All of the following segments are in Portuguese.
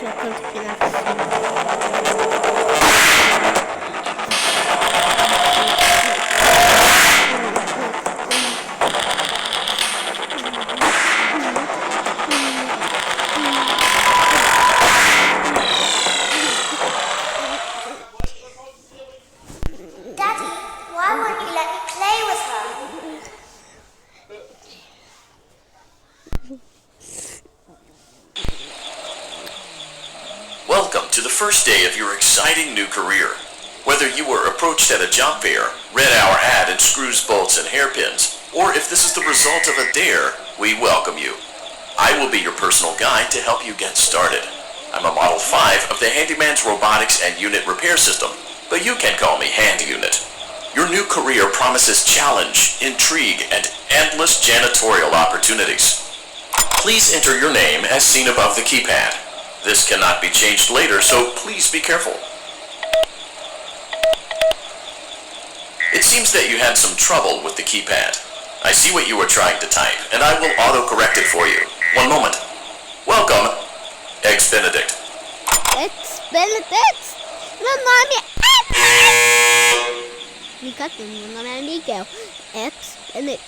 canto final. Daddy, why won't you let me play with her? Welcome to the first day of your exciting new career. Whether you were approached at a job fair, read our ad in screws, bolts, and hairpins, or if this is the result of a dare, we welcome you. I will be your personal guide to help you get started. I'm a Model 5 of the Handyman's Robotics and Unit Repair System, but you can call me Hand Unit. Your new career promises challenge, intrigue, and endless janitorial opportunities. Please enter your name as seen above the keypad. This cannot be changed later, so please be careful. It seems that you had some trouble with the keypad. I see what you were trying to type, and I will auto-correct it for you. One moment. Welcome, Eggs Benedict. Eggs Benedict? Meu nome é... Brincadeira, meu nome é Miguel. Eggs Benedict.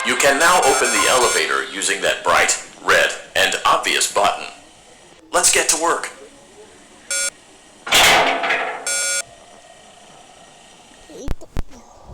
You can now open the elevator using that bright, red, and obvious button. Let's get to work.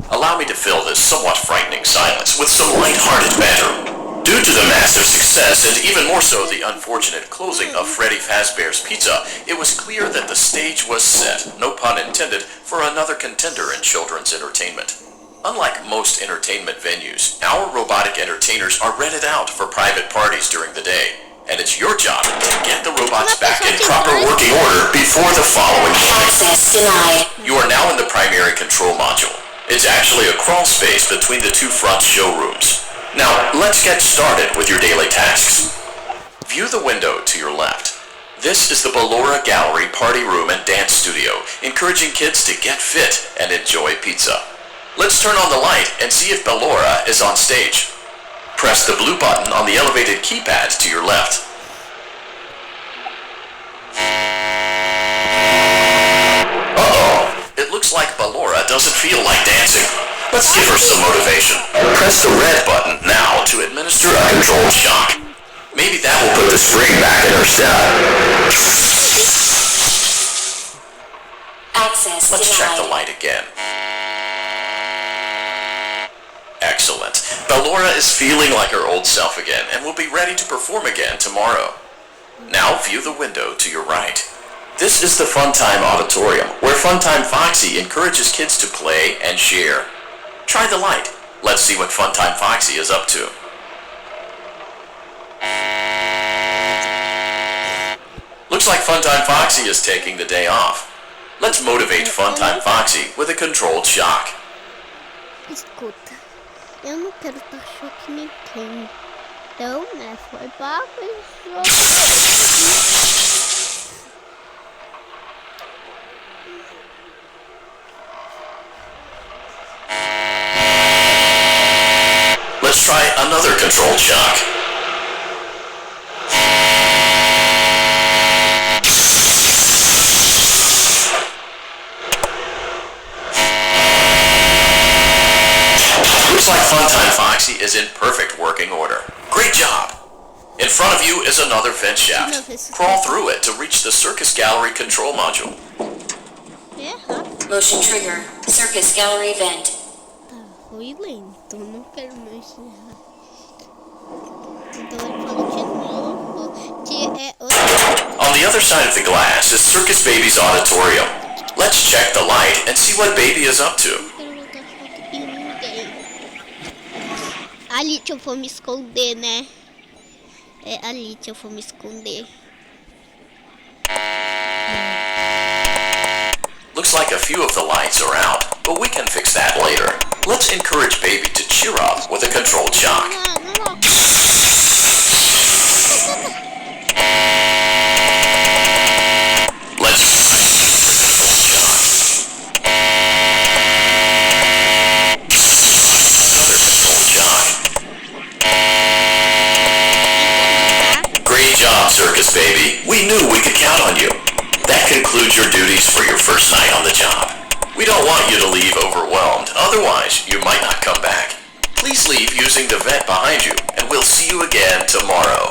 Allow me to fill this somewhat frightening silence with some light-hearted banter. Due to the massive success, and even more so the unfortunate closing of Freddy Fazbear's Pizza, it was clear that the stage was set, no pun intended, for another contender in children's entertainment. Unlike most entertainment venues, our robotic entertainers are rented out for private parties during the day, and it's your job to get the robots back in proper working order before the following morning. Access denied. You are now in the primary control module. It's actually a crawl space between the two front showrooms. Now, let's get started with your daily tasks. View the window to your left. This is the Ballora Gallery Party Room and Dance Studio, encouraging kids to get fit and enjoy pizza. Let's turn on the light and see if Ballora is on stage. Press the blue button on the elevated keypad to your left. Uh-oh, it looks like Ballora doesn't feel like dancing. Let's give her some motivation. Press the red button now to administer a controlled shock. Maybe that will put the spring back in her step. Access Let's denied. check the light again. Excellent. Ballora is feeling like her old self again and will be ready to perform again tomorrow. Now view the window to your right. This is the Funtime Auditorium, where Funtime Foxy encourages kids to play and share. Try the light. Let's see what Funtime Foxy is up to. Looks like Funtime Foxy is taking the day off. Let's motivate Funtime Foxy with a controlled shock. Escuta, eu não quero dar choque em ninguém. Então, né, foi pago e Let's try another controlled shock. Looks like Funtime Foxy is in perfect working order. Great job! In front of you is another vent shaft. Crawl through it to reach the Circus Gallery control module. Motion trigger. Circus gallery vent. Foi lento, não quero mais errar. Então ele falou de novo que é outra. On the other side of the glass is Circus Baby's auditorium. Let's check the light and see what Baby is up to. Não quero botar foto em ninguém. Ali que eu vou me esconder, né? É ali que eu vou me esconder. Looks like a few of the lights are out, but we can fix that later. Let's encourage Baby to Cheer up with a controlled shock. Great job, Circus Baby. We knew we could count on you. That concludes your duties for your first night on the job. We don't want you to leave overwhelmed, otherwise you might not come back. Please leave using the vent behind you, and we'll see you again tomorrow.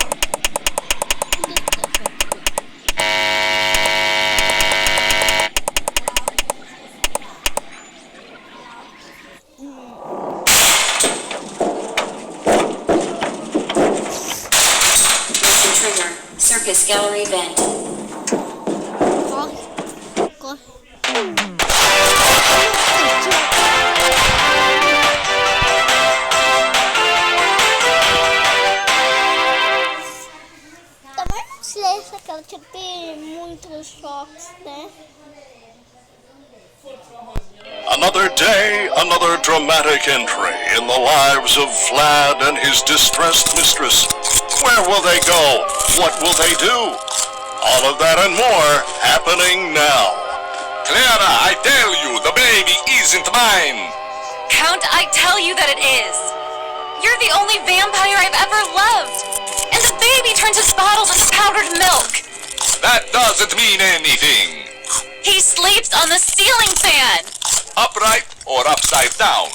Trigger. Circus gallery vent. Também não sei se aquela tinha que ter muitos choques, né? Another day, another dramatic entry in the lives of Vlad and his distressed mistress. Where will they go? What will they do? All of that and more happening now. Clara, I tell you, the baby isn't mine. Count, I tell you that it is. You're the only vampire I've ever loved. And the baby turns his bottles into powdered milk. That doesn't mean anything. He sleeps on the ceiling fan. Upright or upside down.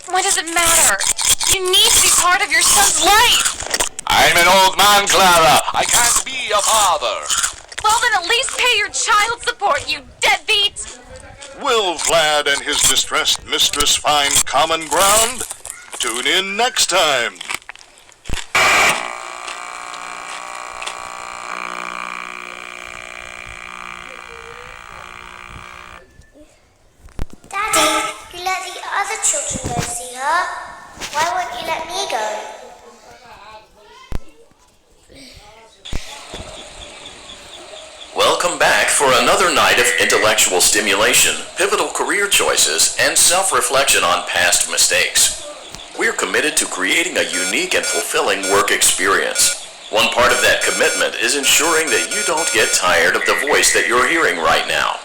What does it matter? You need to be part of your son's life. I'm an old man, Clara. I can't be a father. Well, then at least pay your child support, you deadbeat. Will Vlad and his distressed mistress find common ground? Tune in next time. Daddy, you let the other children go see her. Why won't you let me go? Welcome back for another night of intellectual stimulation, pivotal career choices, and self-reflection on past mistakes. We're committed to creating a unique and fulfilling work experience. One part of that commitment is ensuring that you don't get tired of the voice that you're hearing right now.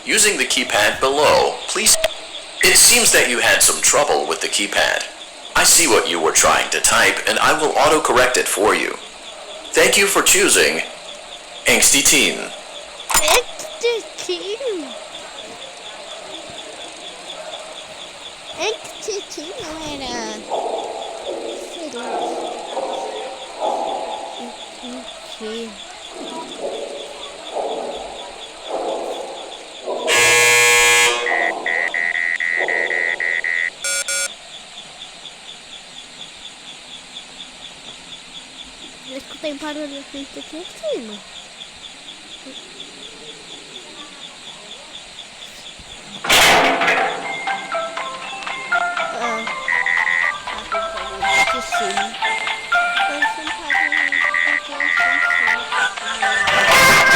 Using the keypad below, please... It seems that you had some trouble with the keypad. I see what you were trying to type, and I will auto-correct it for you. Thank you for choosing Angsty Teen. Angsty Teen. Angsty Teen não era... sei lá. Mentira. Eu escutei barulho aqui em cima.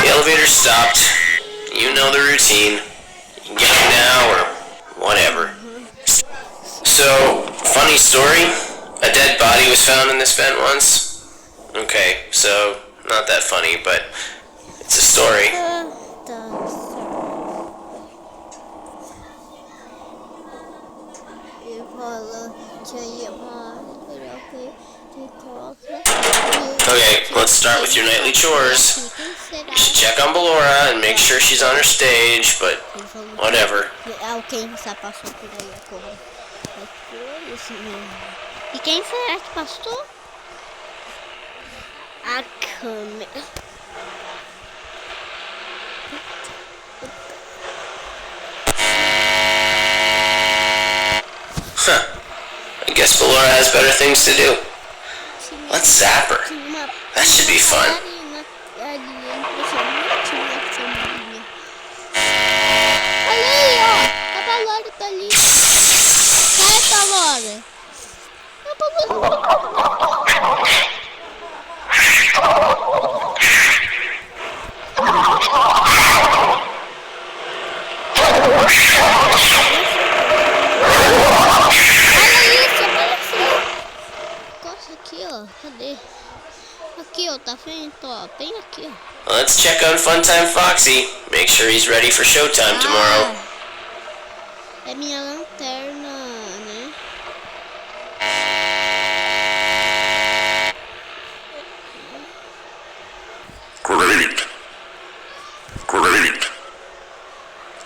The elevator stopped. You know the routine. You can get up now or whatever. So, funny story. A dead body was found in this vent once. Okay, so not that funny, but it's a story. Okay, let's start with your nightly chores. You should check on Ballora and make sure she's on her stage, but whatever. Alguém já passou por aí agora. Isso mesmo. E quem será que passou? A câmera. Huh. I guess Ballora has better things to do. Let's zap her. That should be fun. Olha aí, ó. A Ballora tá ali. Sai, Ballora. A Ballora. Olha isso, ó, tá vendo? Ó, bem aqui, ó. Let's check on Funtime Foxy. Make sure he's ready for showtime tomorrow. É minha lanterna, né? Great. Great.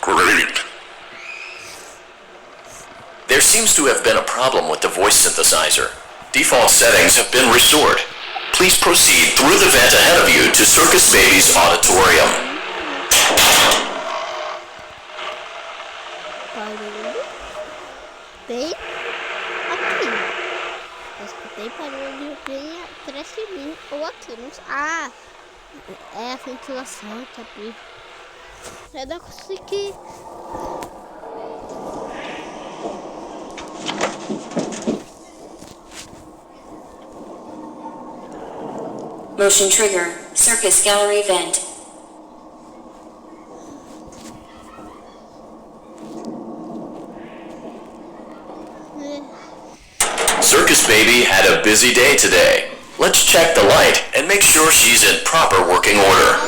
Great. There seems to have been a problem with the voice synthesizer. Default settings have been restored. Please proceed through the vent ahead of you to Circus Baby's auditorium. Barulho. Bem aqui. Eu escutei barulho bem atrás de mim ou aqui. Não sei. Ah, é a ventilação que abriu. É da coisa que... Motion trigger, Circus Gallery vent. Circus Baby had a busy day today. Let's check the light and make sure she's in proper working order.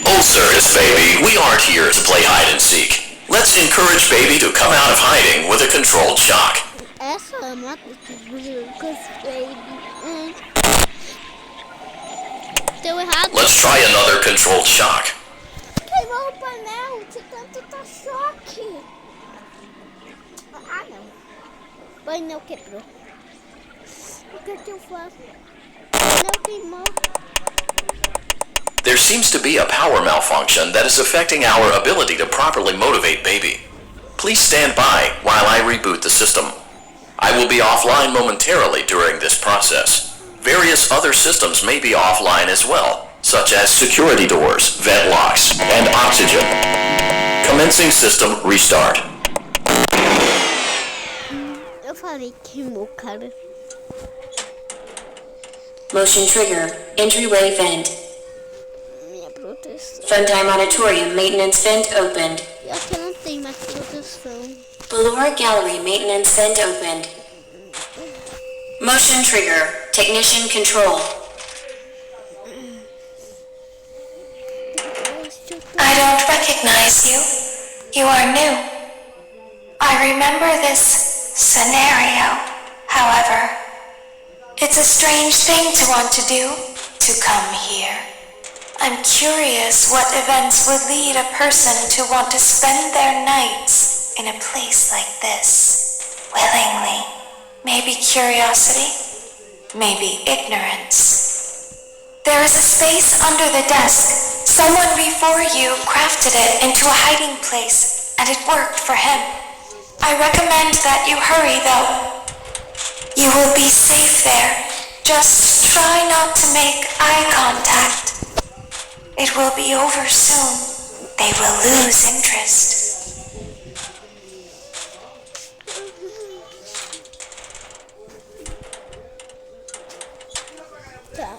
Oh, Circus Baby, we aren't here to play hide and seek. Let's encourage Baby to come out of hiding with a controlled shock. Essa é uma Circus Baby. Deu errado. Let's try another controlled shock. Queimou o painel de tanto tá choque. Ah, não. O painel quebrou. O que eu faço? O painel queimou. There seems to be a power malfunction that is affecting our ability to properly motivate Baby. Please stand by while I reboot the system. I will be offline momentarily during this process. Various other systems may be offline as well, such as security doors, vent locks, and oxygen. Commencing system restart. Eu falei queimou, cara. Motion trigger, entryway vent. Minha proteção. Funtime Auditorium maintenance vent opened. E aqui não tem mais proteção. Velour Gallery maintenance vent opened. Motion trigger, technician control. I don't recognize you. You are new. I remember this scenario, however. It's a strange thing to want to do, to come here. I'm curious what events would lead a person to want to spend their nights in a place like this, willingly. Maybe curiosity, maybe ignorance. There is a space under the desk. Someone before you crafted it into a hiding place, and it worked for him. I recommend that you hurry, though. You will be safe there. Just try not to make eye contact. It will be over soon. They will lose interest. Tá.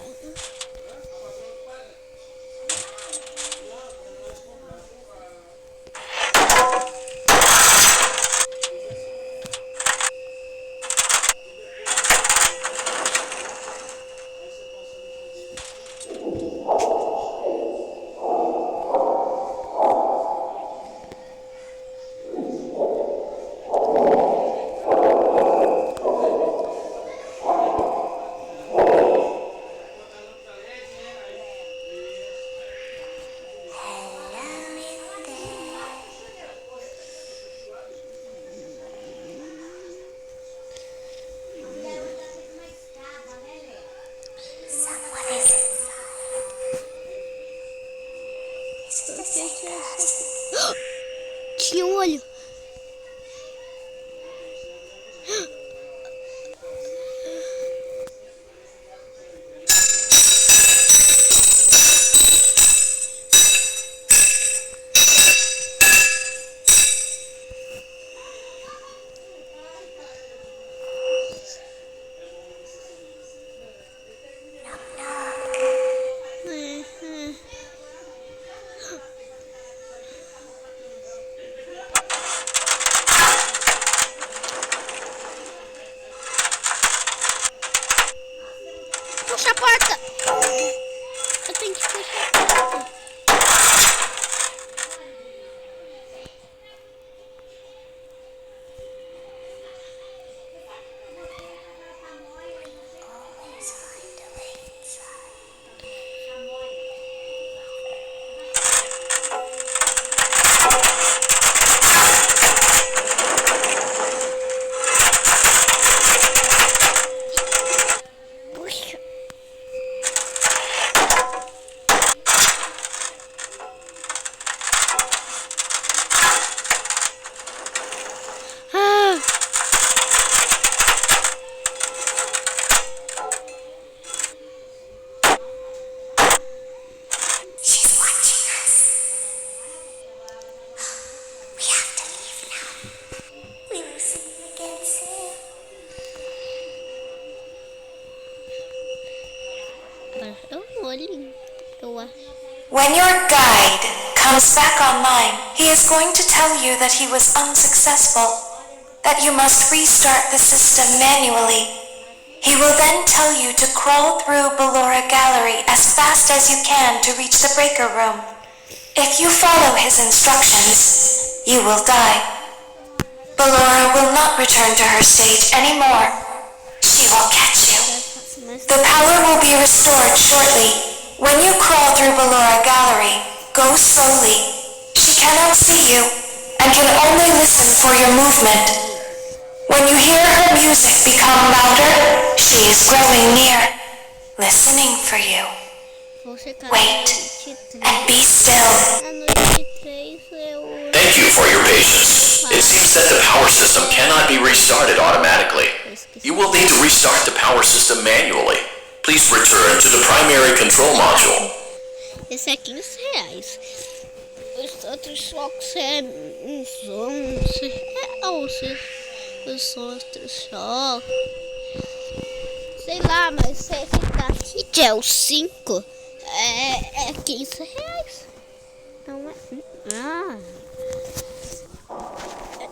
Tinha um olho. Puxa. Ah. She's watching us. We have to leave now. We will see you again soon. É um olhinho, eu acho. When your guide comes back online, he is going to tell you that he was unsuccessful, that you must restart the system manually. He will then tell you to crawl through Ballora Gallery as fast as you can to reach the breaker room. If you follow his instructions, you will die. Ballora will not return to her stage anymore. She will catch you. The power will be restored shortly. When you crawl through Ballora Gallery, go slowly. She cannot see you and can only listen for your movement. When you hear her music become louder, she is growing near, listening for you. Wait and be still. A noite 3 eu... Thank you for your patience. It seems that the power system cannot be restarted automatically. You will need to restart the power system manually. Please return to the primary control module. Esse é R$15. Os outros jogos é uns 11. É 11. Os outros jogos. Sei lá, mas esse daqui que é o 5 é R$15. Não é. Ah.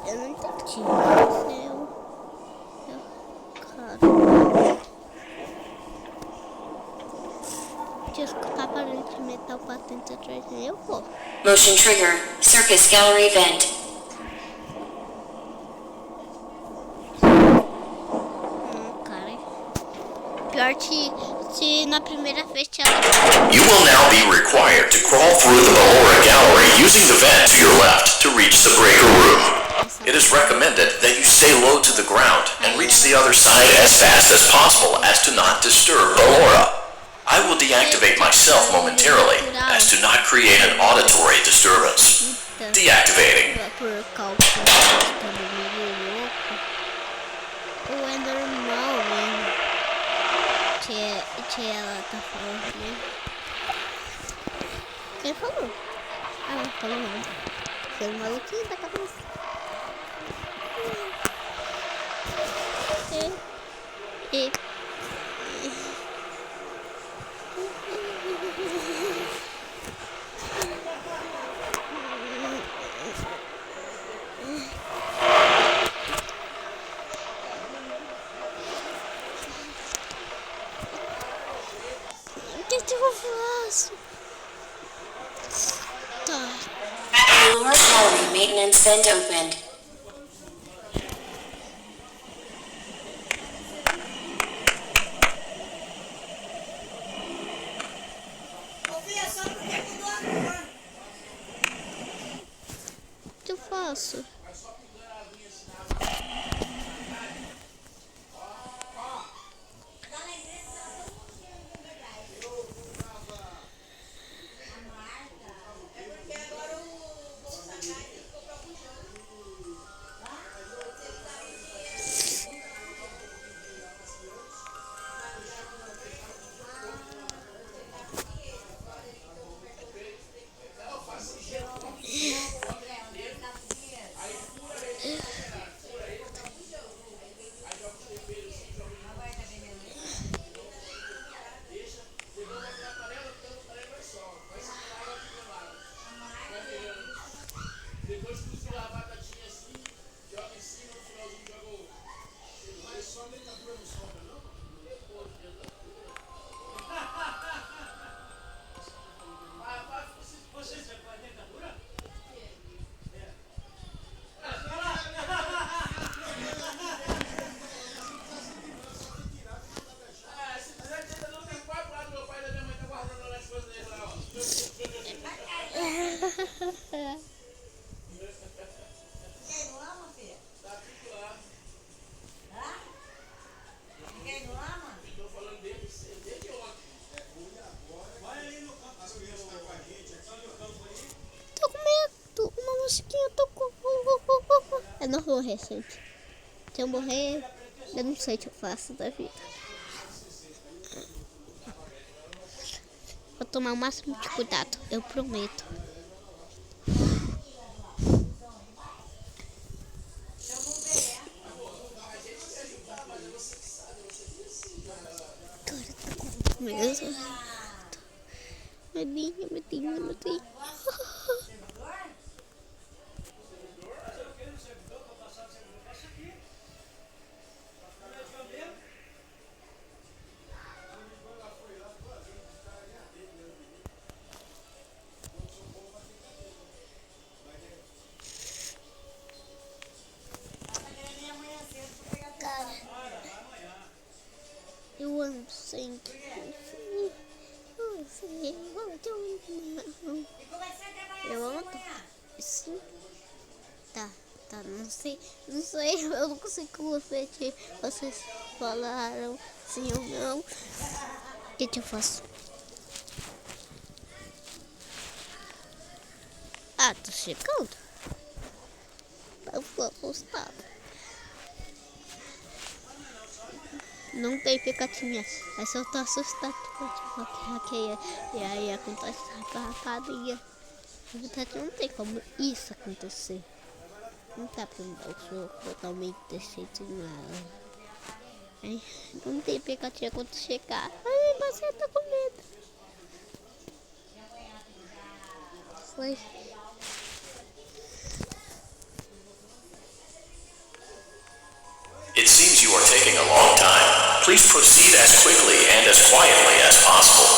Eu não entendi. Cara. Deixa eu escutar barulho de metal batendo atrás de mim, eu vou. Motion trigger. Circus gallery vent. Cara. Pior que se na primeira vez ela... You will now be required to crawl through the Ballora Gallery using the vent to your left to reach the breaker room. It is recommended that you stay low to the ground and reach the other side as fast as possible as to not disturb Ballora. I will deactivate myself momentarily as to not create an auditory disturbance. Deactivating. Por cálculo tá meio louco. Ou é normal mesmo que ela tá falando mesmo. Quem falou? Ah, não falou não. Foi um maluquinho da cabeça. E o que eu faço? Tá. Ballora gallery maintenance vent opened. O que eu faço? musiquinha tocou. Eu não vou morrer, gente. Se eu morrer, eu não sei o que eu faço da vida. Vou tomar o máximo de cuidado, eu prometo. Agora tá com medo. Medinho. Eu amo sempre. Eu amo. Sim. Tá, não sei, eu não consigo repetir. Vocês falaram sim ou não. O que eu faço? Ah, tô chegando. Eu vou apostar. Não tem picatinha, é só tô assustado porque e aí acontece a rapadinha. Na verdade não tem como isso acontecer. Não dá pra me dar o soco totalmente desse jeito não. Ai, não tem picatinha quando chegar. Ai, você tá com medo. Foi. It seems you are taking a long time. Please proceed as quickly and as quietly as possible.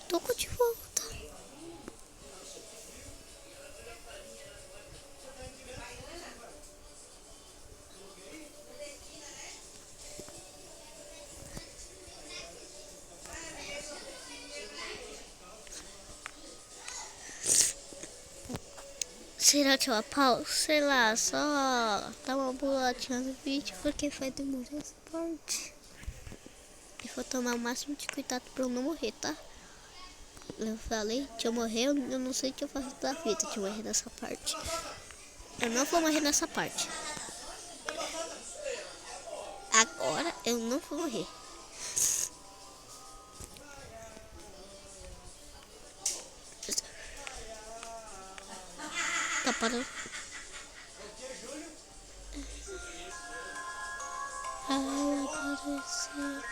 Tô de volta. Será que eu apauso? Sei lá, só dar uma bolatinha no vídeo porque vai demorar essa parte. E vou tomar o máximo de cuidado pra eu não morrer, tá? Eu falei, se eu morrer, eu não sei o que eu faço da vida, se eu morrer nessa parte. Eu não vou morrer nessa parte. Agora eu não vou morrer. Tá parando. Ai, apareceu.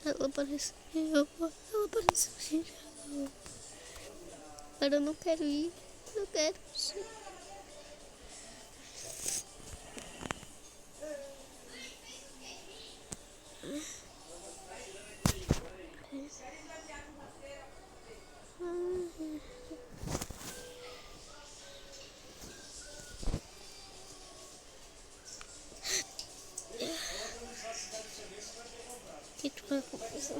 Ela apareceu, gente. Agora eu não quero ir. Não quero. Que tu vai acontecer?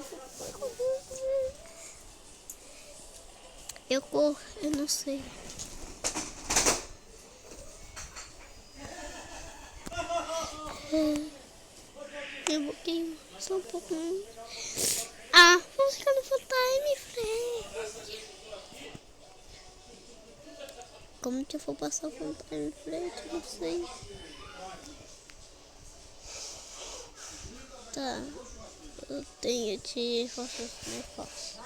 Eu corro, eu não sei. Eu vou queimar só um pouquinho. Ah, vamos ficar no full time, frente. Como que eu vou passar o full time, frente? Não sei. Tá. Eu tenho de forças mais fortes.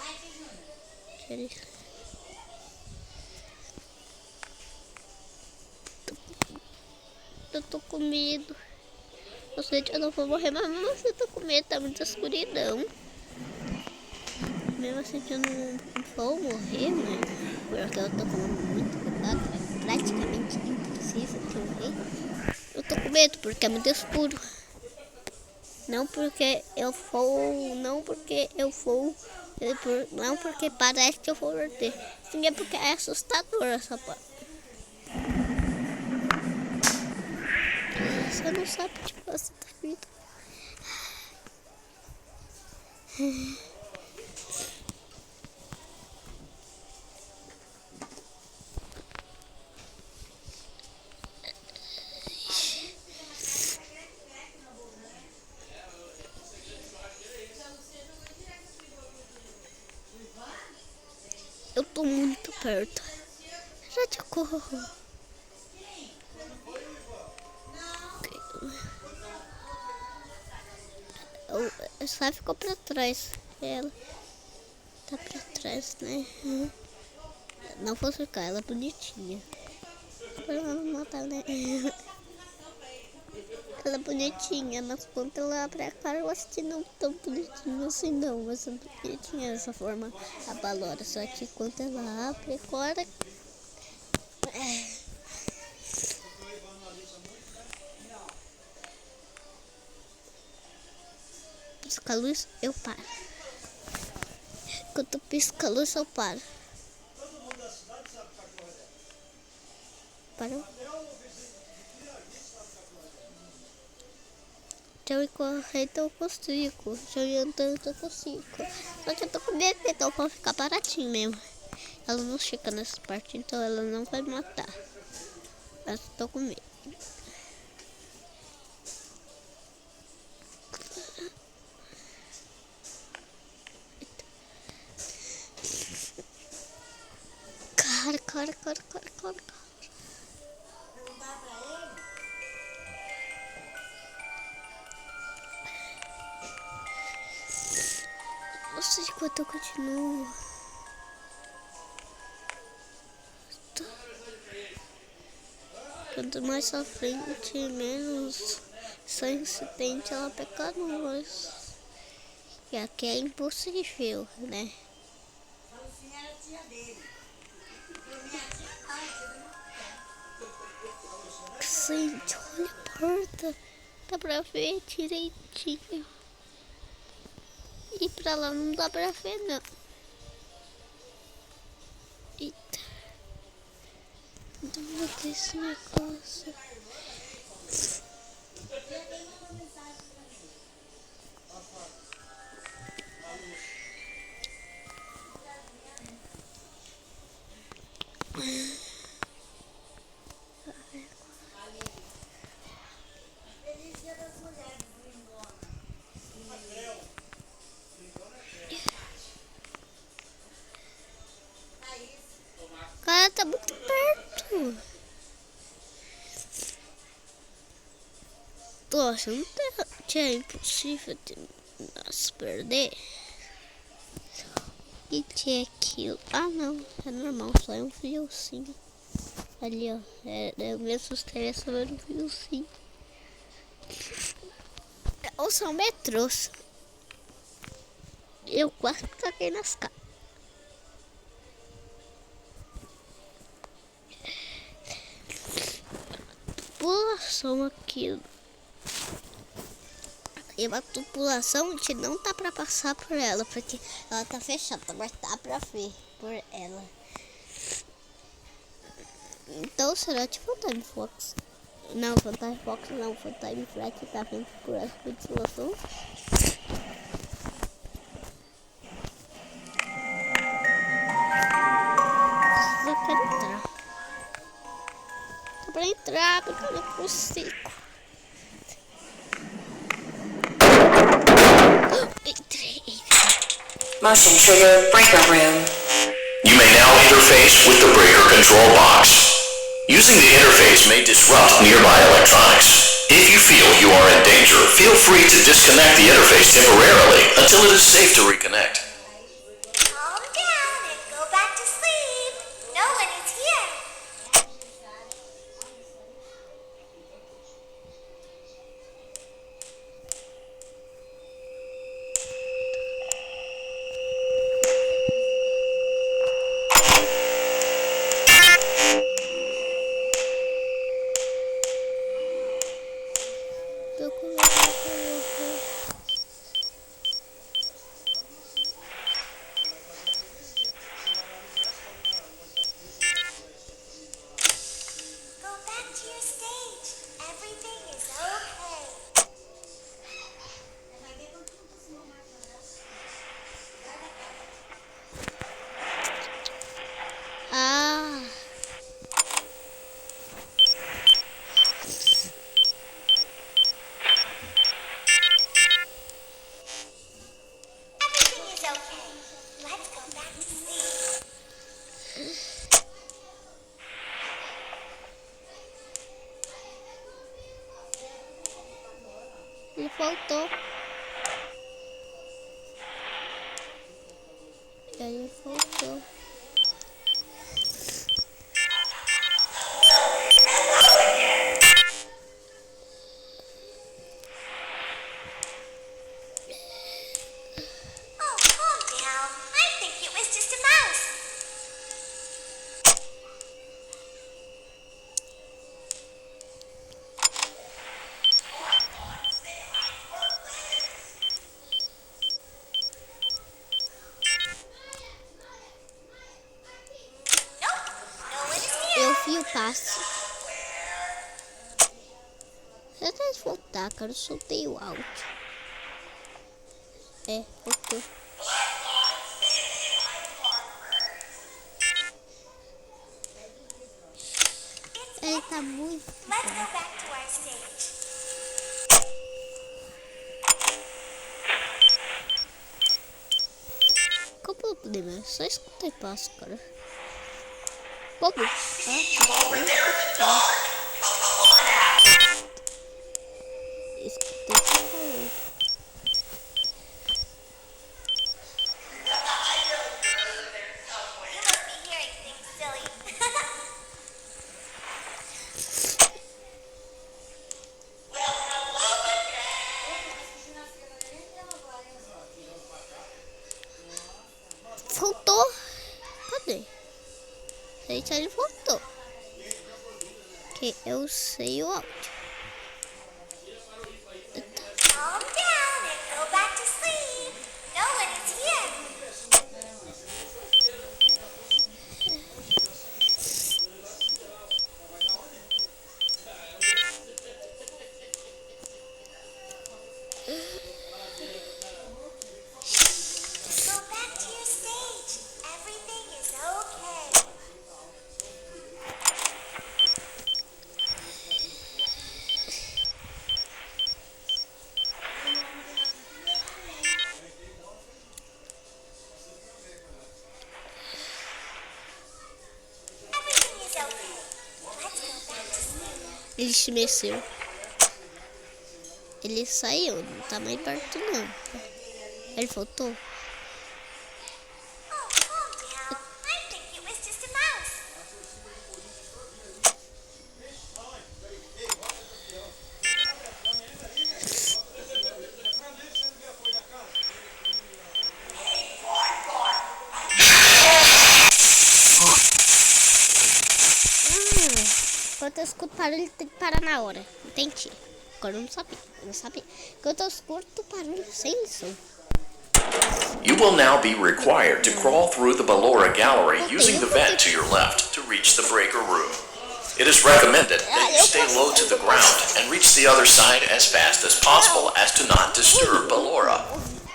Eu tô com medo. Eu sei que eu não vou morrer, mas mesmo assim eu tô com medo, tá muita escuridão. Mesmo assim que eu não vou morrer, né? Porque eu tô com muito cuidado, é praticamente impossível de morrer. Eu tô com medo porque é muito escuro. Não porque eu vou, não porque parece que eu vou morrer. Sim, é porque é assustador essa parte. Você não sabe o que você tá vendo. Eu tô muito perto. Já te corro. Eu só ficou pra trás. Ela tá pra trás, né? Não vou ficar, ela é bonitinha. Pra ela não matar, né? Ela é bonitinha, mas quando ela abre a cara, eu acho que não tão bonitinha assim não. Mas é bonitinha dessa forma, a balora. Só que quando ela abre a cara... Pisca a luz, eu paro. Quando pisca a luz, eu paro. Parou? Se eu ir correndo, eu consigo. Se eu ir andando, eu consigo. Só que eu tô com medo, então eu vou ficar baratinho mesmo. Ela não chega nessa parte, então ela não vai me matar. Mas eu tô com medo. Cara. Não sei quanto eu continuo. Quanto mais à frente, menos incidente ela pega nós. E aqui é impossível, né? Gente, olha a porta. Dá pra ver direitinho. E pra lá não dá pra ver, não. Eita. Não ver esse negócio. Cara, tá muito perto. Tô achando que é impossível de nós perder. E que é aquilo? Ah, não. É normal, só é um fiozinho. Ali, ó. Eu me assustei só ver um fiozinho. Ou são metrôs. Eu quase caguei nas caras. Tubulação aqui. E uma tubulação, a gente não tá pra passar por ela, porque ela tá fechada, mas dá pra ver por ela. Então será tipo Time Fox? Não, Time Fox não, foi Time Flat, tá vendo por essa tubulação. Eu quero entrar. Dá pra entrar, porque eu não consigo. Motion trigger breaker room. You may now interface with the breaker control box. Using the interface may disrupt nearby electronics. If you feel you are in danger, feel free to disconnect the interface temporarily until it is safe to reconnect. Calm down and go back to sleep. No one is here. voltou. Ele voltou. Oh, calm down. I think it was just a mouse. Nope, no one is here. Eu vi o passe. Você tem que voltar, cara. Eu soltei o áudio. É, voltou. Ele tá muito. Let's go back to our stage. Qual o problema? É só escutar e passo, cara. Como? Escutei o que falou. You must be hearing things, silly. Voltou. Cadê? Eita, ele voltou. Que eu sei o áudio. Calm down and go back to sleep. No one is here. Go back to your stage. Everything is okay. Everything is okay. Let's go back to sleep. Ele se mexeu. Ele saiu, não tá mais perto não. Ele voltou. Oh, calm down. I think it was just a mouse. Quando eu escuto barulho, ele tem que parar na hora. Entendi. Agora eu não sabia. Eu não sabia. Quando eu escuto barulho sem som. You will now be required to crawl through the Ballora gallery using the vent to your left to reach the breaker room. It is recommended that you stay low to the ground and reach the other side as fast as possible as to not disturb Ballora.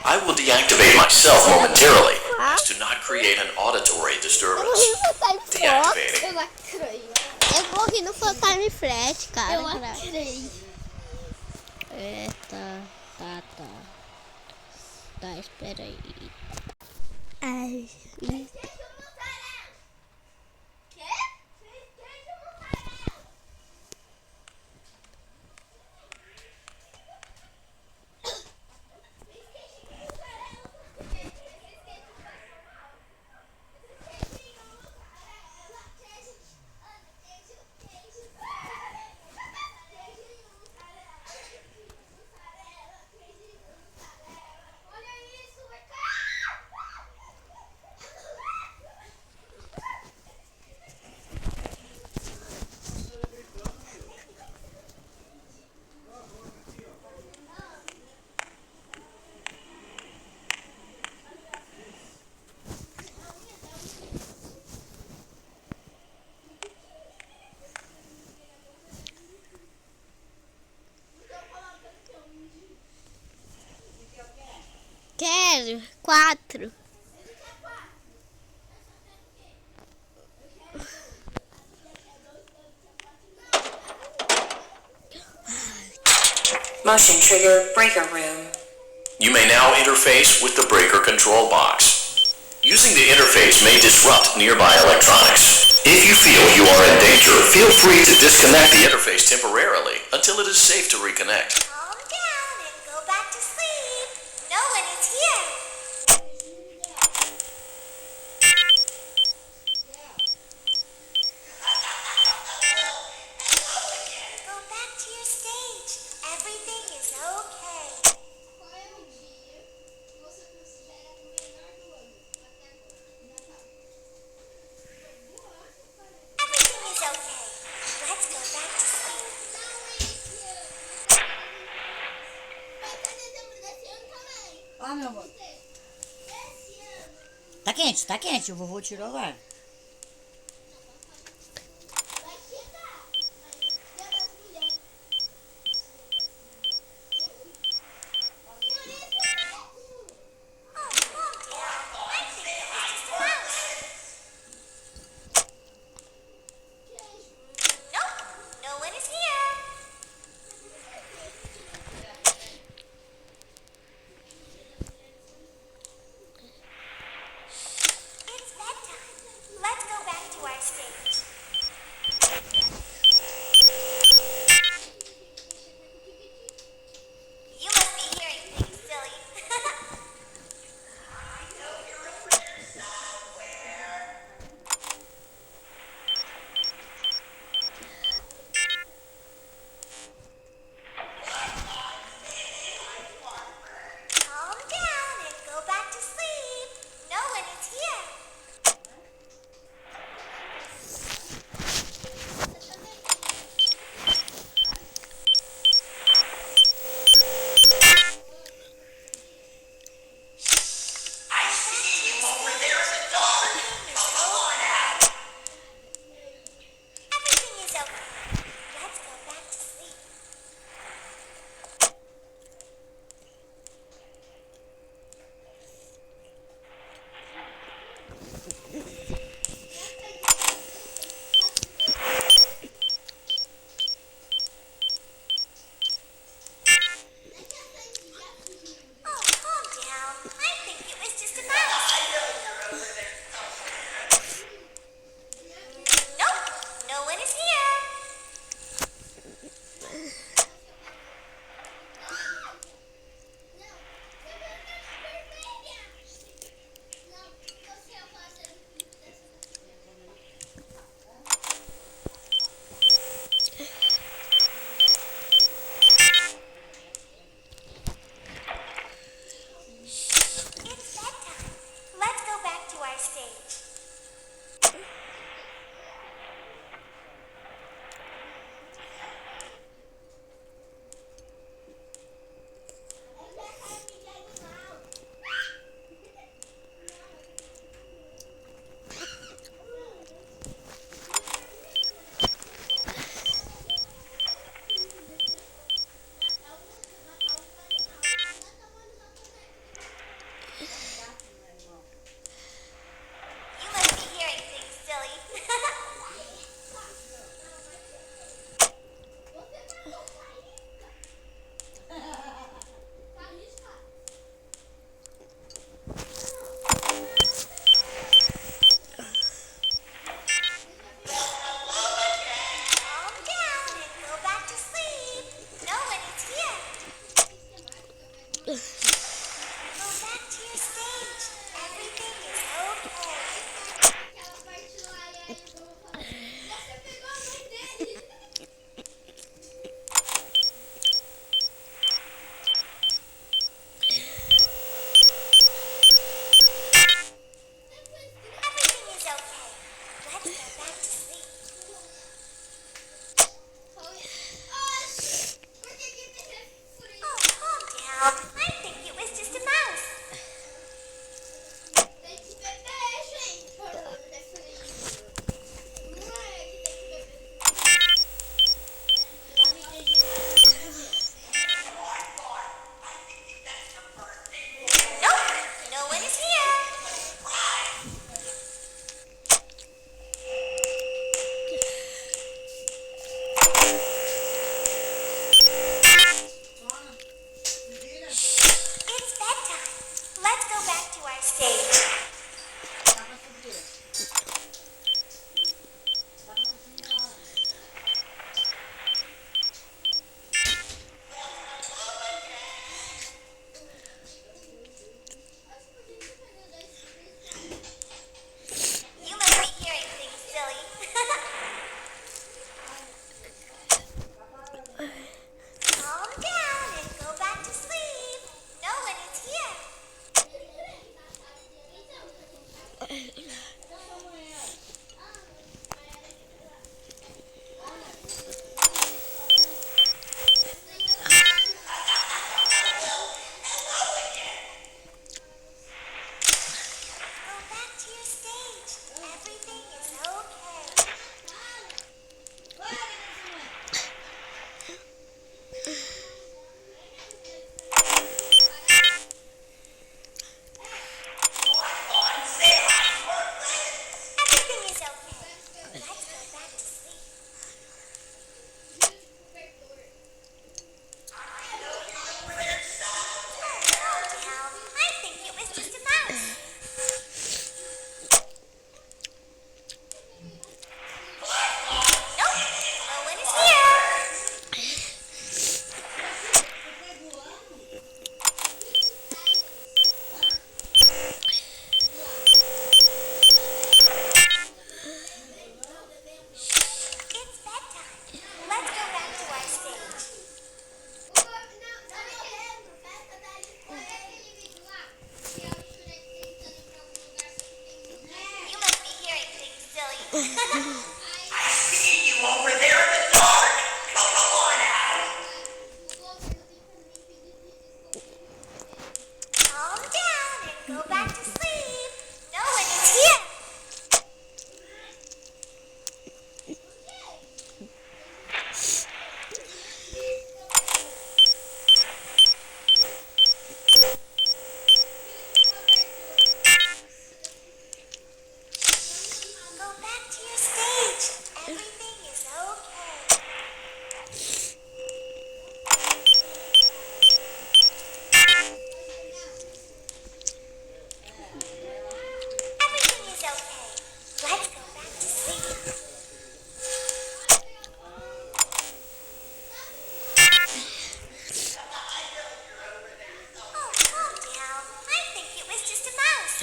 I will deactivate myself momentarily as to not create an auditory disturbance. Deactivating. Eu acredito. Eu morri no Time Flash, cara. Eu acredito. Tá, espera aí. Ai, quero 4. Motion trigger breaker room. You may now interface with the breaker control box. Using the interface may disrupt nearby electronics. If you feel you are in danger, feel free to disconnect the interface temporarily until it is safe to reconnect. Calm down and go Tá quente. O vovô tirou agora. See you over there in the dark. Come on out. Calm down and go back to sleep. No one is here. Go back to your stage. Everything is okay. Everything is okay. Let's go back to sleep. Oh, calm down. I think it was just a mouse.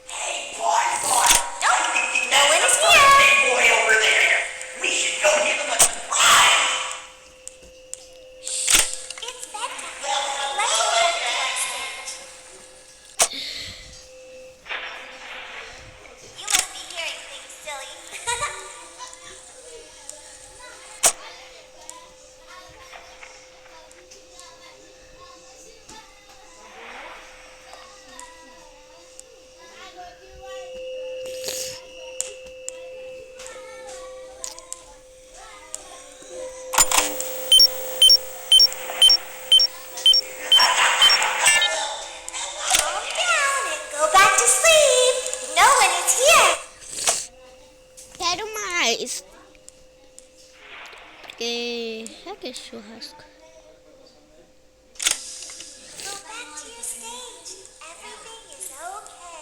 Hey, boy. No one is Big here. boy over there. We should go give him a surprise. It's bedtime. Let's go back to our stage. You must be hearing things, silly. Calm down and go back to sleep. No one is here. Quero mais. Porque é que é churrasco. Go back to your stage. Everything is okay.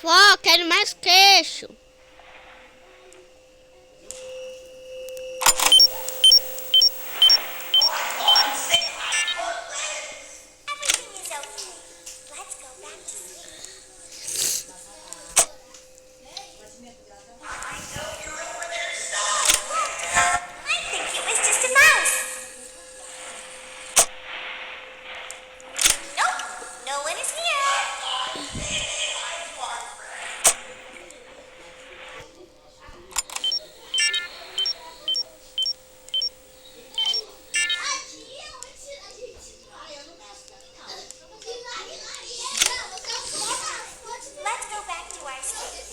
Vó, quero mais queijo. Everything is okay. Let's go back to sleep. I think it was just a mouse. Nope, no one is here. Let's go back to our stage.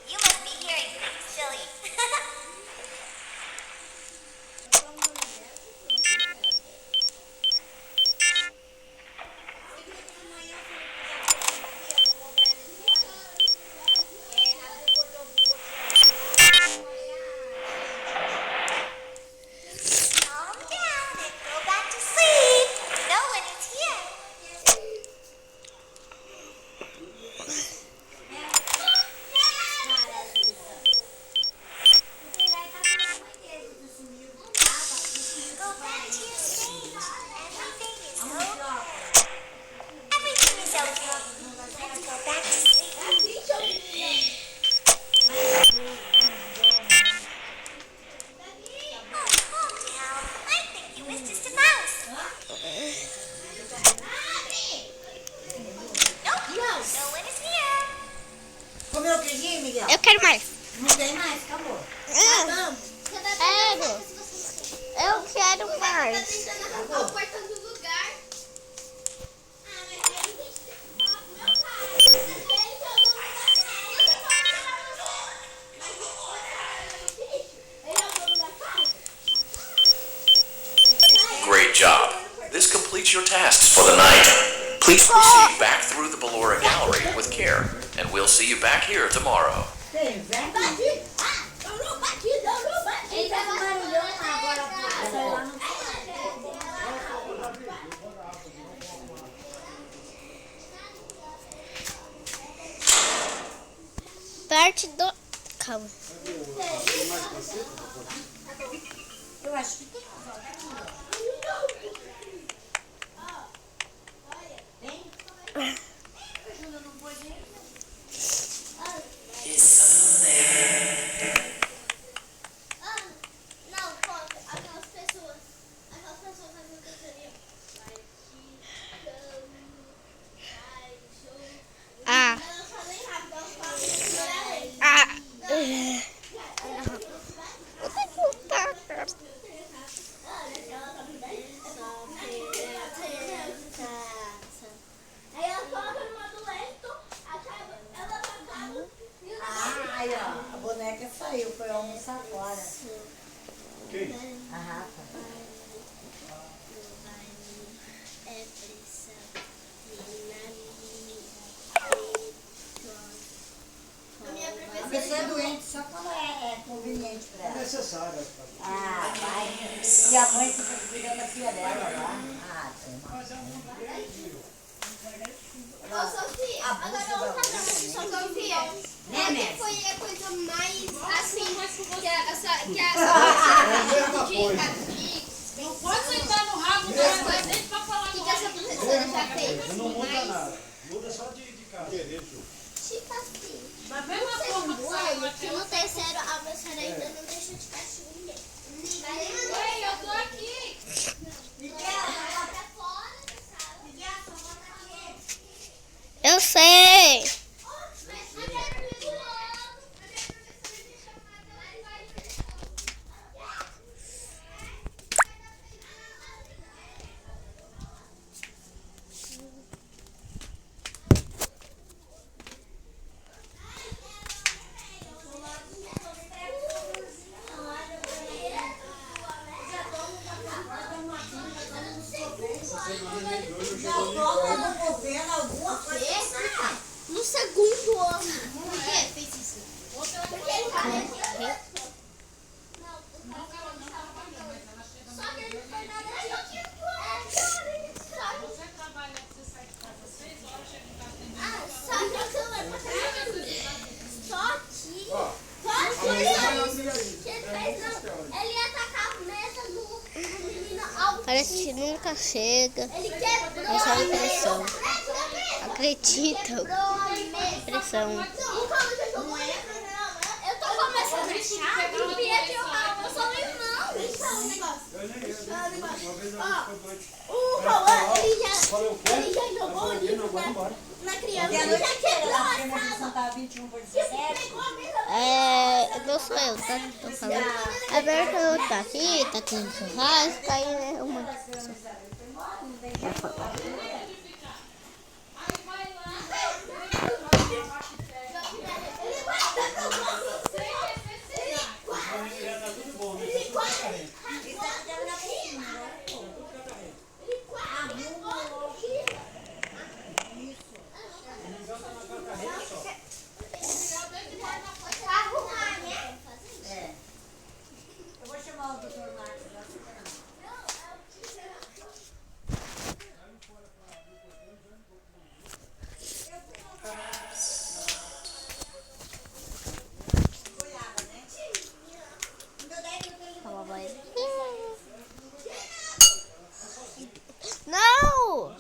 You must be hearing things, silly. Calm down and go back to sleep. No one is here. Go back to your stage. Everything is okay. Everything is okay. Let's go back to sleep. Oh, calm down. I think it was just a mouse. Nope, no one is here. Comeu o queijinho, Miguel? Eu quero mais. Não tem mais, acabou. Quero. Eu quero mais. Great job. This completes your tasks for the night. Please proceed back through the Ballora Gallery with care, and we'll see you back here tomorrow. Tem, Zé? Ele tá com barulhão agora. Parte do... Calma. Eu acho que tem. Não, aquelas pessoas fazendo cantoria. Ah. Ela fala bem rápido, ela fala bem. Ah. Vou ter que voltar, cara. Aí ela coloca no modo lento, ela acaba. Ah, aí ó, a boneca saiu, foi almoçar fora. Quem? A Rafa. A pessoa é doente só quando é conveniente pra ela. Necessário. Ah, vai. E a mãe fica cuidando da filha dela lá. Ah, tem uma. Ô, Sofia, agora vamos fazer uma discussão, Sofia. Qual que foi a coisa mais, assim, que a senhora Não pode sentar no rabo dela, mas nem pra falar que essa professora já fez? Não muda nada. Muda só de casa. Tipo assim, Da no mesma forma que segundo saiu ano, que aquela... no terceiro, a professora ainda não deixou de castigo ninguém. Ei, eu tô aqui! Eu sei. No segundo ano. Por que fez isso? Porque ele tá só que ele não fez nada disso. Você trabalha, você sai de casa às 6 horas, chega em casa tem Só que ele fez não. Ele ia tacar a mesa no menino ao Parece que nunca chega. Ele quebrou Essa é a a impressão. mesa. Acreditam. Quebrou a mesa. Impressão. O Carlos já jogou eu tô começando a achar que o Pietro e o Raul são irmãos. Isso é um negócio. O Cauã, ele já jogou o livro na criança. Ele já quebrou a sala. Tá 21 por 17. Não sou eu, tá? Tô falando. A Berta tá aqui, tá tendo churrasco, aí é uma. Arrumar, né? Eu vou chamar o doutor Marcos lá. Não!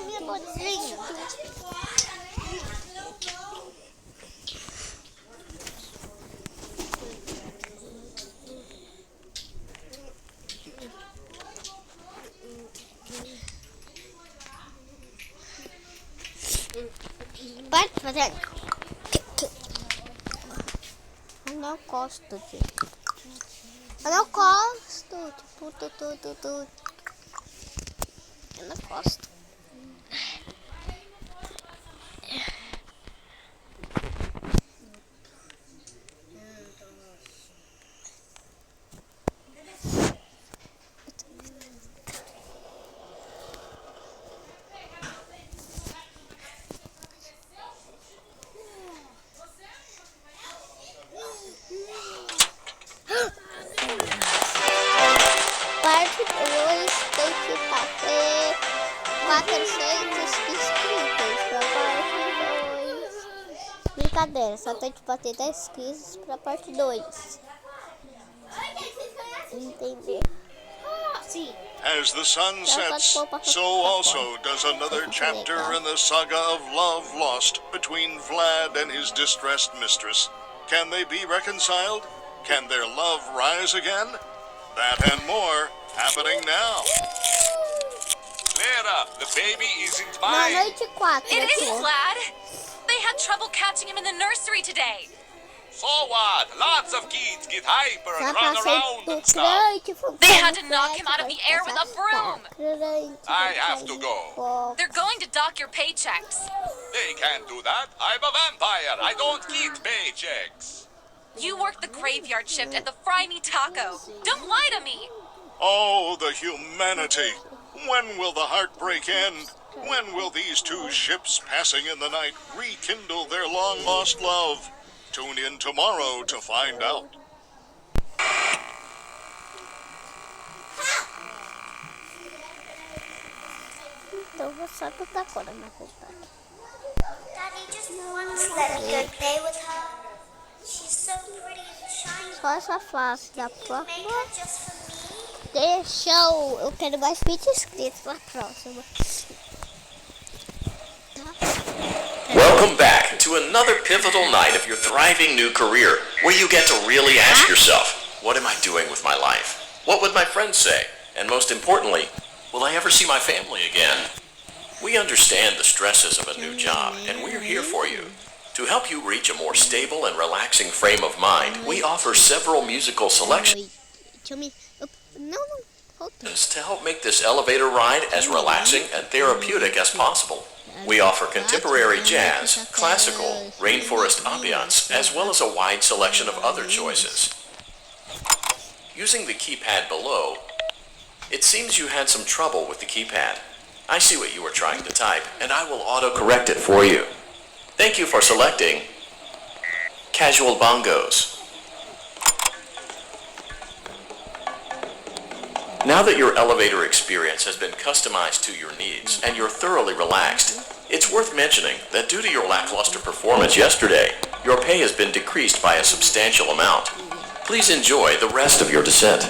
Minha bolinha. Pode fazer. Eu não gosto de. Eu não gosto. Tipo. Eu não gosto. Parte 2 tem que fazer 400 inscritos pra parte 2. brincadeira. Só tem que bater 10 quilos pra parte 2. Entender? Sim. As the sun sets, so also does another chapter in the saga of love lost between Vlad and his distressed mistress. Can they be reconciled? Can their love rise again? That and more happening now. Clara, the baby isn't Na mine. noite 4. It is, Vlad. They had trouble catching him in the nursery today. So what? Lots of kids get hyper Já and run passei around do and stuff. crante. They had to knock him out of the air with a broom. I have to go. They're going to dock your paychecks. They can't do that. I'm a vampire. I don't get paychecks. You work the graveyard shift at the Fry Me Taco. Don't lie to me. Oh, the humanity! When will the heartbreak end? When will these two ships passing in the night rekindle their long-lost love? Tune in tomorrow to find out. Então vou só botar agora na roupa. Daddy just wants to let me go play with her. She's so pretty and shiny. Só essa face da Make próxima. her just for me. Deixa eu quero mais 20 inscritos na próxima. Welcome back to another pivotal night of your thriving new career, where you get to really ask yourself, what am I doing with my life? What would my friends say? And most importantly, will I ever see my family again? We understand the stresses of a new job, and we're here for you. To help you reach a more stable and relaxing frame of mind, we offer several musical selections to help make this elevator ride as relaxing and therapeutic as possible. We offer contemporary jazz, classical, rainforest ambiance, as well as a wide selection of other choices. Using the keypad below, it seems you had some trouble with the keypad. I see what you were trying to type, and I will auto-correct it for you. Thank you for selecting Casual Bongos. Now that your elevator experience has been customized to your needs and you're thoroughly relaxed, it's worth mentioning that due to your lackluster performance yesterday, your pay has been decreased by a substantial amount. Please enjoy the rest of your descent.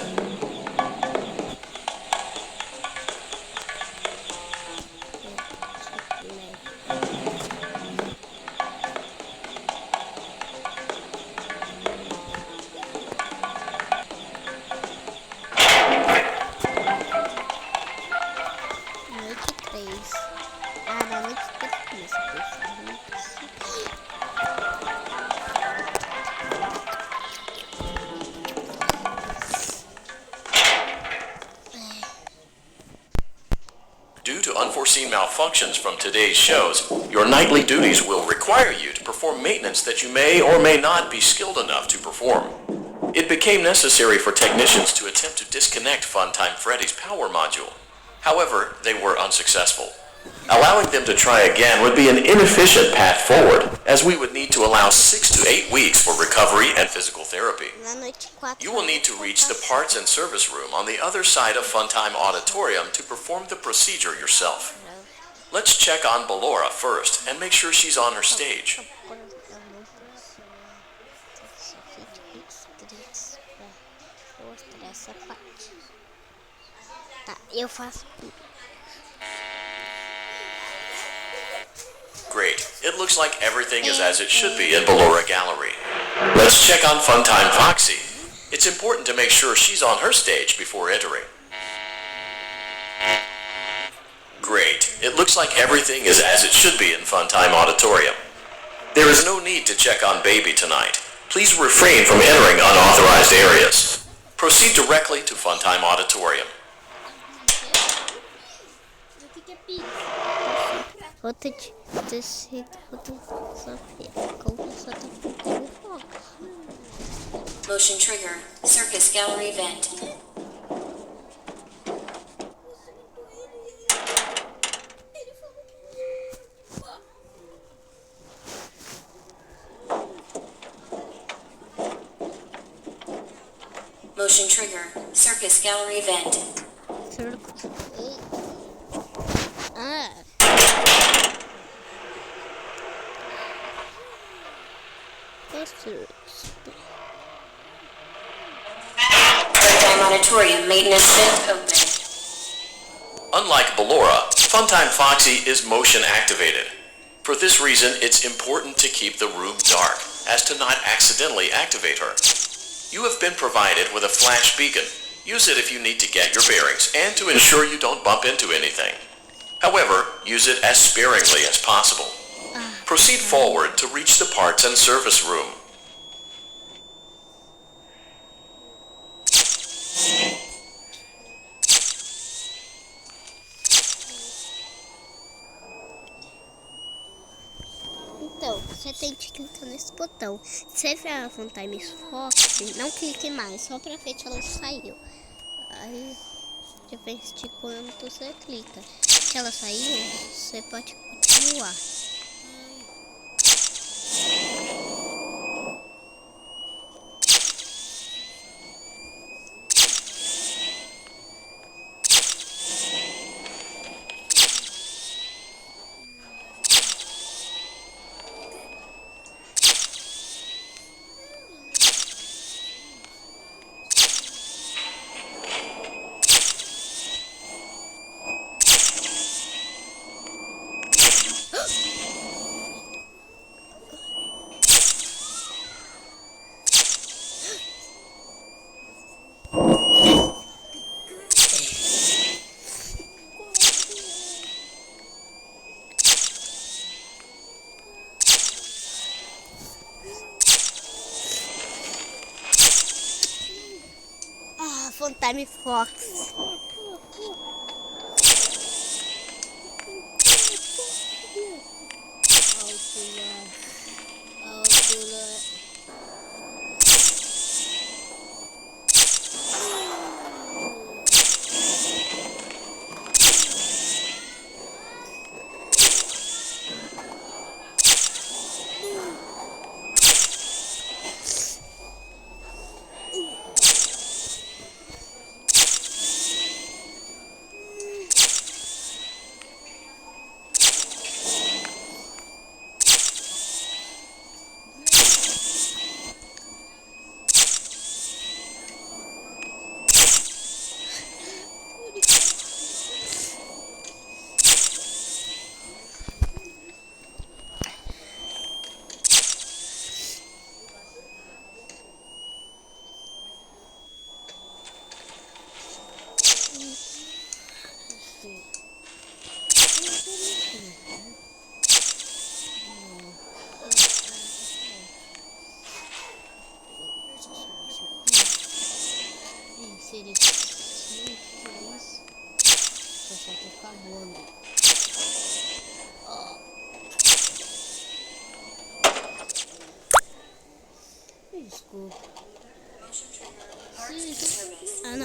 Due to unforeseen malfunctions from today's shows, your nightly duties will require you to perform maintenance that you may or may not be skilled enough to perform. It became necessary for technicians to attempt to disconnect Funtime Freddy's power module. However, they were unsuccessful. Allowing them to try again would be an inefficient path forward, as we would need to allow 6 to 8 weeks for recovery and physical therapy. You will need to reach the parts and service room on the other side of Funtime Auditorium to perform the procedure yourself. Let's check on Ballora first and make sure she's on her stage. Eu faço. Great. It looks like everything is as it should be in Ballora Gallery. Let's check on Funtime Foxy. It's important to make sure she's on her stage before entering. Great. It looks like everything is as it should be in Funtime Auditorium. There is no need to check on Baby tonight. Please refrain from entering unauthorized areas. Proceed directly to Funtime Auditorium. Motion trigger. Circus gallery vent. Motion trigger. Circus gallery vent. Funtime Auditorium maintenance vent open. Unlike Ballora, Funtime Foxy is motion activated. For this reason, it's important to keep the room dark, as to not accidentally activate her. You have been provided with a flash beacon. Use it if you need to get your bearings and to ensure you don't bump into anything. However, use it as sparingly as possible. Proceed forward to reach the parts and service room. Então, você tem que clicar nesse botão. Se vê a Funtime Foxy, não clique mais, só pra ver que ela saiu. Aí, depende de quanto você clica. Se ela saiu, você pode continuar. Funtime Fox.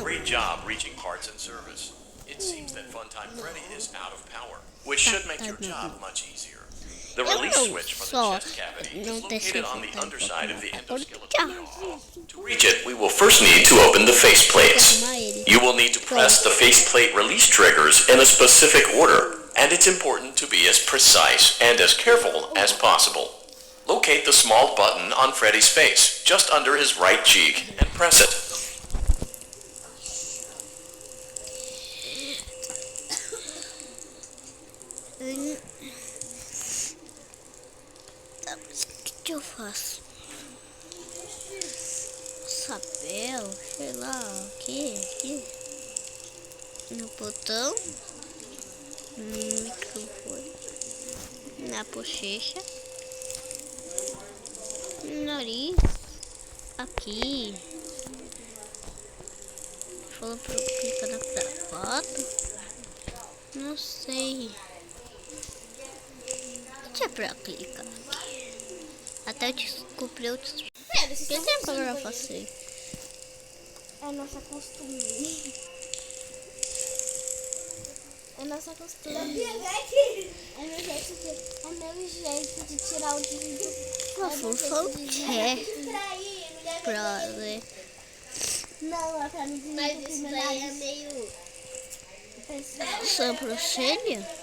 Great job reaching parts and service. It seems that Funtime Freddy is out of power, which should make your job much easier. The release switch for the chest cavity is located on the underside of the endoskeletal jaw. To reach it, we will first need to open the faceplates. You will need to press the faceplate release triggers in a specific order, and it's important to be as precise and as careful as possible. Locate the small button on Freddy's face, just under his right cheek, and press it. O que eu faço? Chapéu, sei lá, aqui. No botão. No microfone. Na bochecha. No nariz. Aqui. Falou pra eu clicar na foto. Não sei. Deixa pra clicar aqui. Até eu descobrir outros. Que tempo eu já passei? É a nossa costume. É nossa costume. É meu jeito de tirar o vídeo. Prazer. Não, é pra mim. Mas isso daí é meio. Sobrancelha?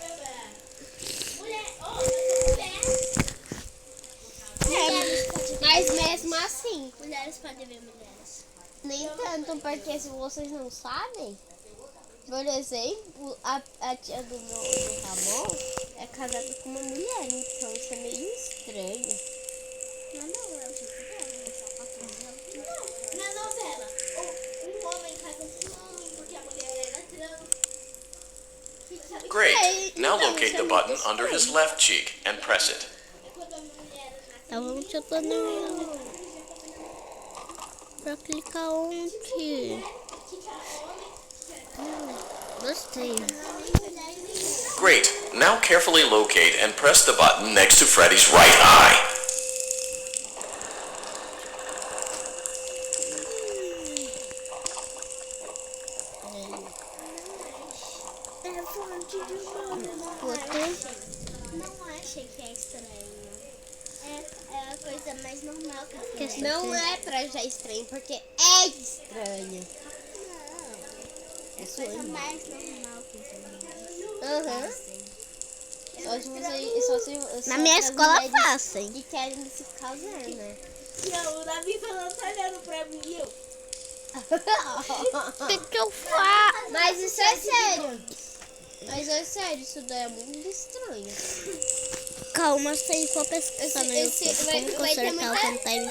Mas mesmo assim. Mulheres podem ver mulheres. Nem tanto, porque se vocês não sabem, por exemplo, a tia do Ramon é casada com uma mulher, então isso é meio estranho. Não, é o jeito dela, é só não, na novela, um homem casa com um homem porque a mulher era trans. Great. Now locate the button under his left cheek and press it. Tá, vamos chutando pra clicar onde? Gostei. Great. Now carefully locate and press the button next to Freddy's right eye. Não achei que é estranho. É a coisa mais normal que eu fiz. Não é pra já estranho, porque é estranho. É a coisa mais normal que eu fiz. Aham. Só Na minha escola fazem. que querem se casar, né? Não, o Davi falando, tá olhando pra mim e eu. O que eu faço? Mas isso é sério. Mas é sério, isso daí é muito estranho. Calma, sei qual pesquisa no Esse YouTube. vai Como ter consertar o muita- time